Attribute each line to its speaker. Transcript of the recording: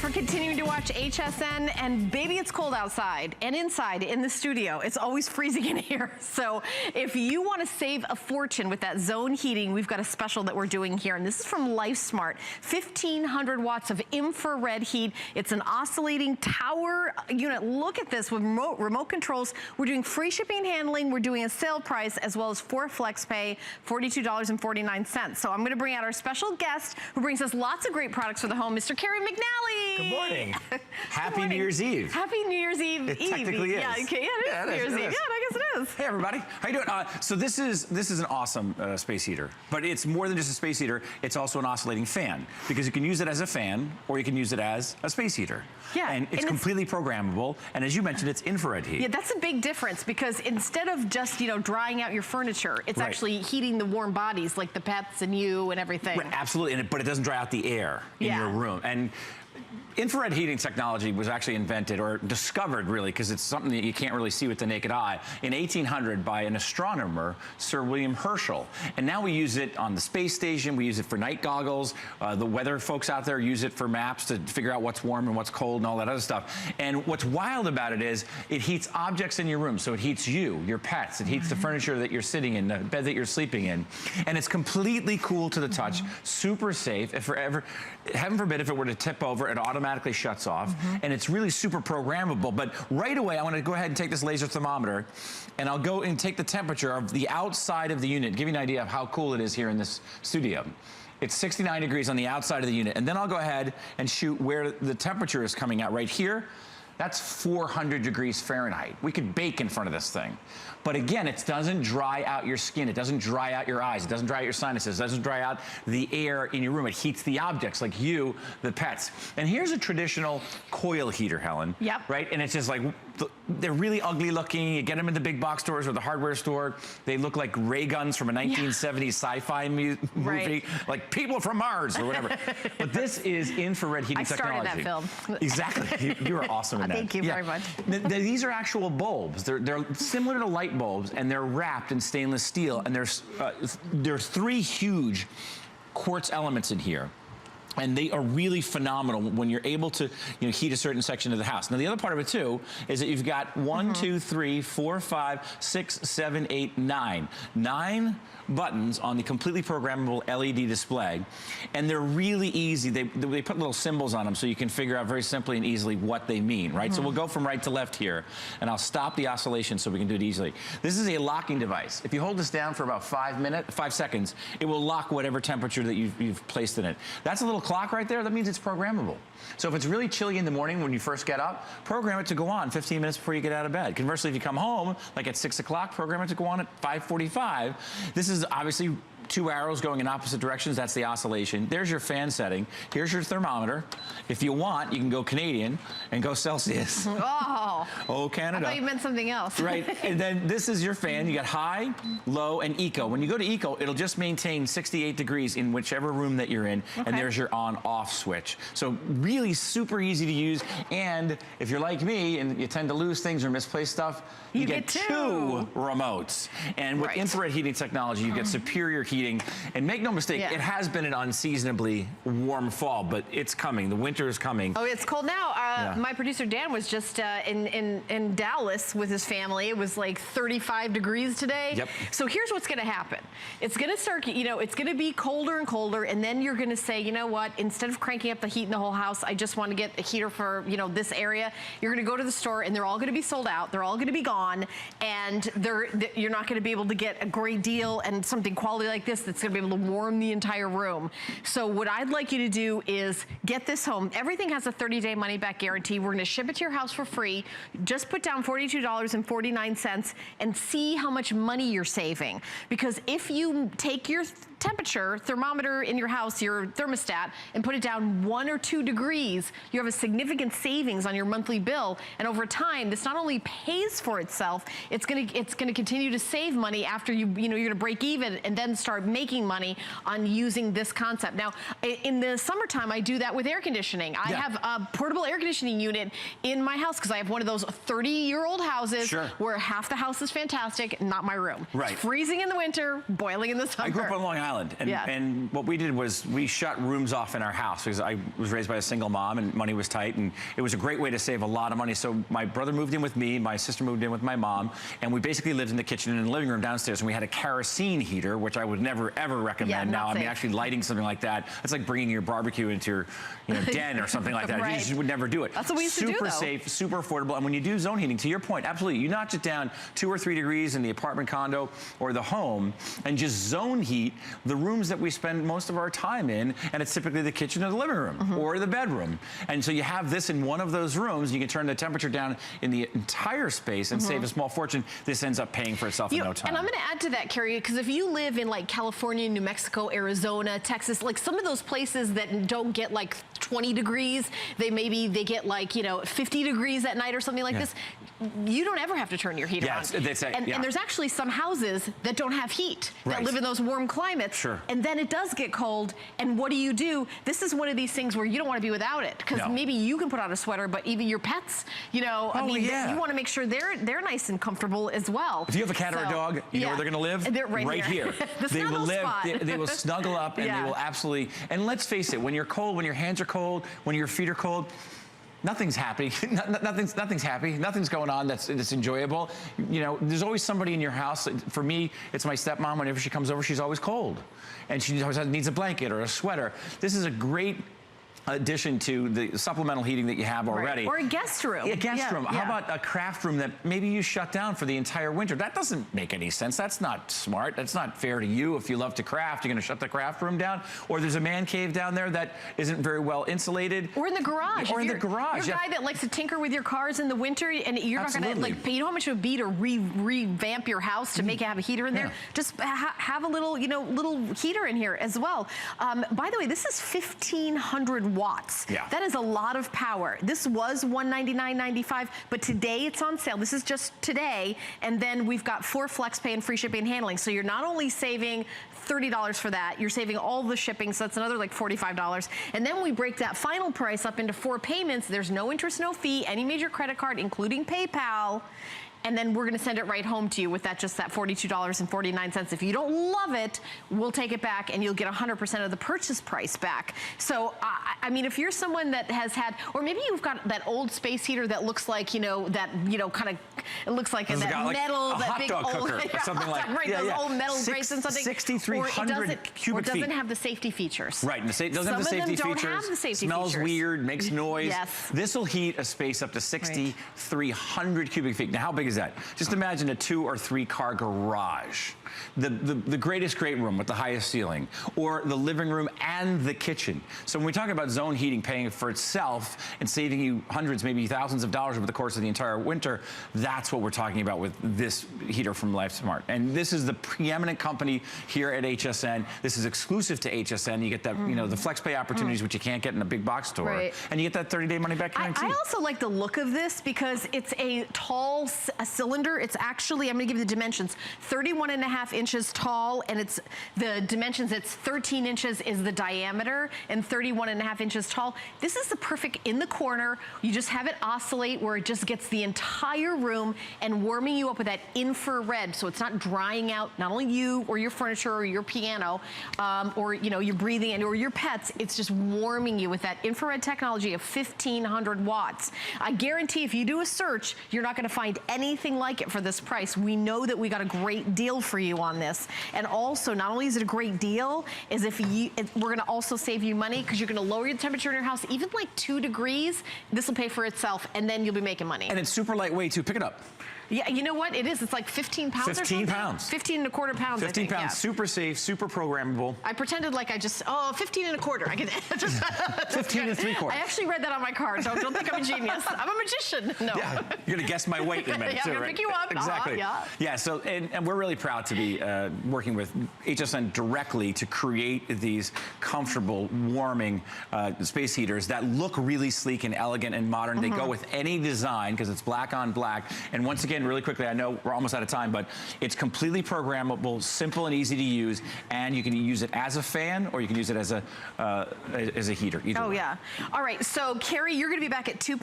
Speaker 1: for continuing to watch HSN. And baby, it's cold outside and inside in the studio. It's always freezing in here. So if you want to save a fortune with that zone heating, we've got a special that we're doing here. And this is from Lifesmart. 1,500 watts of infrared heat. It's an oscillating tower unit. Look at this with remote controls. We're doing free shipping and handling. We're doing a sale price as well as 4 flex pay, $42.49. So I'm going to bring out our special guest who brings us lots of great products for the home, Mr. Kerry McNally.
Speaker 2: Good morning. Happy New Year's Eve.
Speaker 1: Happy New Year's Eve.
Speaker 2: It technically is.
Speaker 1: Yeah, okay, yeah, it is New Year's Eve. Yeah, I guess it is.
Speaker 2: Hey everybody, how you doing? So this is an awesome space heater, but it's more than just a space heater. It's also an oscillating fan because you can use it as a fan or you can use it as a space heater.
Speaker 1: Yeah,
Speaker 2: and it's completely programmable. And as you mentioned, it's infrared heat.
Speaker 1: Yeah, that's a big difference because instead of just drying out your furniture, it's actually heating the warm bodies like the pets and you and everything.
Speaker 2: Right, absolutely, but it doesn't dry out the air in your room. And infrared heating technology was actually invented or discovered really because it's something that you can't really see with the naked eye in 1800 by an astronomer, Sir William Herschel. And now we use it on the space station, we use it for night goggles, the weather folks out there use it for maps to figure out what's warm and what's cold and all that other stuff. And what's wild about it is it heats objects in your room. So it heats you, your pets, it heats the furniture that you're sitting in, the bed that you're sleeping in. And it's completely cool to the touch, super safe. If heaven forbid, if it were to tip over, it automatically shuts off, and it's really super programmable. But right away, I want to go ahead and take this laser thermometer, and I'll go and take the temperature of the outside of the unit, give you an idea of how cool it is here in this studio. It's 69 degrees on the outside of the unit, and then I'll go ahead and shoot where the temperature is coming out right here. That's 400 degrees Fahrenheit. We could bake in front of this thing. But again, it doesn't dry out your skin. It doesn't dry out your eyes. It doesn't dry out your sinuses. It doesn't dry out the air in your room. It heats the objects like you, the pets. And here's a traditional coil heater, Helen. Yep. Right? And it's just like, they're really ugly looking. You get them in the big box stores or the hardware store. They look like ray guns from a 1970s sci-fi movie, like People from Mars or whatever. But this is infrared heating technology.
Speaker 1: I started that film.
Speaker 2: Exactly. You are awesome in that.
Speaker 1: Thank you very much.
Speaker 2: These are actual bulbs. They're similar to light bulbs, and they're wrapped in stainless steel. And there's 3 huge quartz elements in here. And they are really phenomenal when you're able to heat a certain section of the house. Now the other part of it too is that you've got 1, 2, 3, 4, 5, 6, 7, 8, 9. 9 buttons on the completely programmable LED display. And they're really easy. They put little symbols on them so you can figure out very simply and easily what they mean, right? So we'll go from right to left here, and I'll stop the oscillation so we can do it easily. This is a locking device. If you hold this down for about 5 seconds, it will lock whatever temperature that you've placed in it. That's a little clock right there. That means it's programmable. So if it's really chilly in the morning when you first get up, program it to go on 15 minutes before you get out of bed. Conversely, if you come home, like at 6 o'clock, program it to go on at 5:45. This is obviously 2 arrows going in opposite directions. That's the oscillation. There's your fan setting. Here's your thermometer. If you want, you can go Canadian and go Celsius.
Speaker 1: Oh.
Speaker 2: Oh, Canada.
Speaker 1: I thought you meant something else.
Speaker 2: Right. And then this is your fan. You got high, low, and eco. When you go to eco, it'll just maintain 68 degrees in whichever room that you're in. Okay. And there's your on-off switch. So really super easy to use. And if you're like me and you tend to lose things or misplace stuff, you get 2 remotes. And with infrared heating technology, you get superior heating. And make no mistake, it has been an unseasonably warm fall, but it's coming. The winter is coming.
Speaker 1: Oh, it's cold now. My producer Dan was just in Dallas with his family. It was like 35 degrees today. Yep. So here's what's going to happen. It's going to start, it's going to be colder and colder, and then you're going to say, you know what, instead of cranking up the heat in the whole house, I just want to get a heater for, this area. You're going to go to the store, and they're all going to be sold out. They're all going to be gone, and you're not going to be able to get a great deal and something quality like this that's going to be able to warm the entire room. So what I'd like you to do is get this home. Everything has a 30-day money-back guarantee. We're going to ship it to your house for free. Just put down $42.49 and see how much money you're saving. Because if you take your temperature thermometer in your house, your thermostat, and put it down 1 or 2 degrees, you have a significant savings on your monthly bill. And over time, this not only pays for itself, it's gonna continue to save money after you're gonna break even and then start making money on using this concept. Now, in the summertime, I do that with air conditioning. I have a portable air conditioning unit in my house because I have one of those 30-year-old houses where half the house is fantastic, not my room. Right. It's freezing in the winter, boiling in the summer.
Speaker 2: I grew up on Long Island. island. And what we did was we shut rooms off in our house because I was raised by a single mom and money was tight, and it was a great way to save a lot of money. So my brother moved in with me, my sister moved in with my mom, and we basically lived in the kitchen and the living room downstairs, and we had a kerosene heater, which I would never ever recommend now. I mean, actually lighting something like that, it's like bringing your barbecue into your den or something like that. You just would never do it.
Speaker 1: That's what we used to do,
Speaker 2: Super safe, super affordable, and when you do zone heating, to your point, absolutely, you notch it down 2 or 3 degrees in the apartment, condo, or the home, and just zone heat the rooms that we spend most of our time in, and it's typically the kitchen or the living room or the bedroom. And so you have this in one of those rooms, you can turn the temperature down in the entire space and save a small fortune. This ends up paying for itself in no time.
Speaker 1: And I'm going to add to that, Kerry, because if you live in like California, New Mexico, Arizona, Texas, like some of those places that don't get like 20 degrees, they get like, 50 degrees at night or something like this, you don't ever have to turn your heater on. And there's actually some houses that don't have heat, that live in those warm climates. And then it does get cold, and what do? This is one of these things where you don't want to be without it, because maybe you can put on a sweater, but even your pets, you want to make sure they're nice and comfortable as well.
Speaker 2: If you have a cat or a dog, you know where they're going to live?
Speaker 1: They're right here.
Speaker 2: They will live, they will snuggle up, and they will absolutely, and let's face it, when you're cold, when your hands are cold, when your feet are cold, nothing's happy. Nothing's happy. Nothing's going on that's enjoyable. There's always somebody in your house. For me, it's my stepmom. Whenever she comes over, she's always cold, and she always needs a blanket or a sweater. This is a great addition to the supplemental heating that you have already.
Speaker 1: Or a guest room.
Speaker 2: A guest room. How about a craft room that maybe you shut down for the entire winter? That doesn't make any sense. That's not smart. That's not fair to you. If you love to craft, you're going to shut the craft room down. Or there's a man cave down there that isn't very well insulated.
Speaker 1: Or in the garage.
Speaker 2: Or in the garage.
Speaker 1: You're a guy that likes to tinker with your cars in the winter, and you're not going to pay. You know how much it would be to revamp your house to make it have a heater in there? Just have a little, little heater in here as well. By the way, this is 1,500 watts. That is a lot of power. This was $199.95, but today it's on sale. This is just today, and then we've got 4 flex pay and free shipping and handling. So you're not only saving $30 for that, you're saving all the shipping, so that's another like $45. And then we break that final price up into 4 payments. There's no interest, no fee, any major credit card, including PayPal. And then we're going to send it right home to you with just that $42.49. If you don't love it, we'll take it back, and you'll get 100% of the purchase price back. So, I mean, if you're someone that has had, or maybe you've got that old space heater that looks like, kind of, it looks like that metal,
Speaker 2: like a
Speaker 1: that
Speaker 2: hot
Speaker 1: big
Speaker 2: dog
Speaker 1: old,
Speaker 2: cooker or something like that.
Speaker 1: Those old metal grates and something.
Speaker 2: 6,300 cubic feet.
Speaker 1: Or it doesn't have the safety features.
Speaker 2: Right, and it doesn't have the safety features.
Speaker 1: Some of them don't have the safety features.
Speaker 2: Smells weird, makes noise. This will heat a space up to 6,300 cubic feet. Now, how big is that? Just imagine a 2 or 3 car garage. The greatest great room with the highest ceiling, or the living room and the kitchen. So when we talk about zone heating paying for itself and saving you hundreds, maybe thousands of dollars over the course of the entire winter, that's what we're talking about with this heater from Lifesmart. And this is the preeminent company here at HSN. This is exclusive to HSN. You get that, the flex pay opportunities, which you can't get in a big box store. And you get that 30-day money-back guarantee.
Speaker 1: I also like the look of this because it's a tall cylinder. It's actually, I'm going to give you the dimensions, 31.5 inches tall, and it's the dimensions, it's 13 inches is the diameter and 31.5 inches tall. This is the perfect in the corner. You just have it oscillate where it just gets the entire room and warming you up with that infrared, so it's not drying out not only you or your furniture or your piano or your breathing and or your pets. It's just warming you with that infrared technology of 1,500 watts. I guarantee if you do a search, you're not going to find anything like it for this price. We know that we got a great deal for you on this. And also, not only is it a great deal, is we're going to also save you money because you're going to lower the temperature in your house even like 2 degrees. This will pay for itself, and then you'll be making money.
Speaker 2: And it's super lightweight too. Pick it up.
Speaker 1: Yeah, you know what? It is. It's like 15 pounds
Speaker 2: 15 pounds.
Speaker 1: 15 1/4 pounds,
Speaker 2: 15 pounds. Super safe, super programmable.
Speaker 1: I pretended like I just, 15 1/4. I could just
Speaker 2: 15 3/4.
Speaker 1: I actually read that on my card, so don't think I'm a genius. I'm a magician. No.
Speaker 2: Yeah, you're going to guess my weight in a minute,
Speaker 1: I'm going to pick you up.
Speaker 2: Exactly. Yeah, so, and we're really proud to be working with HSN directly to create these comfortable, warming space heaters that look really sleek and elegant and modern. They go with any design because it's black on black. And once again, really quickly, I know we're almost out of time, but it's completely programmable, simple and easy to use, and you can use it as a fan or you can use it as a heater. Either way.
Speaker 1: Yeah. All right, so Kerry, you're going to be back at 2.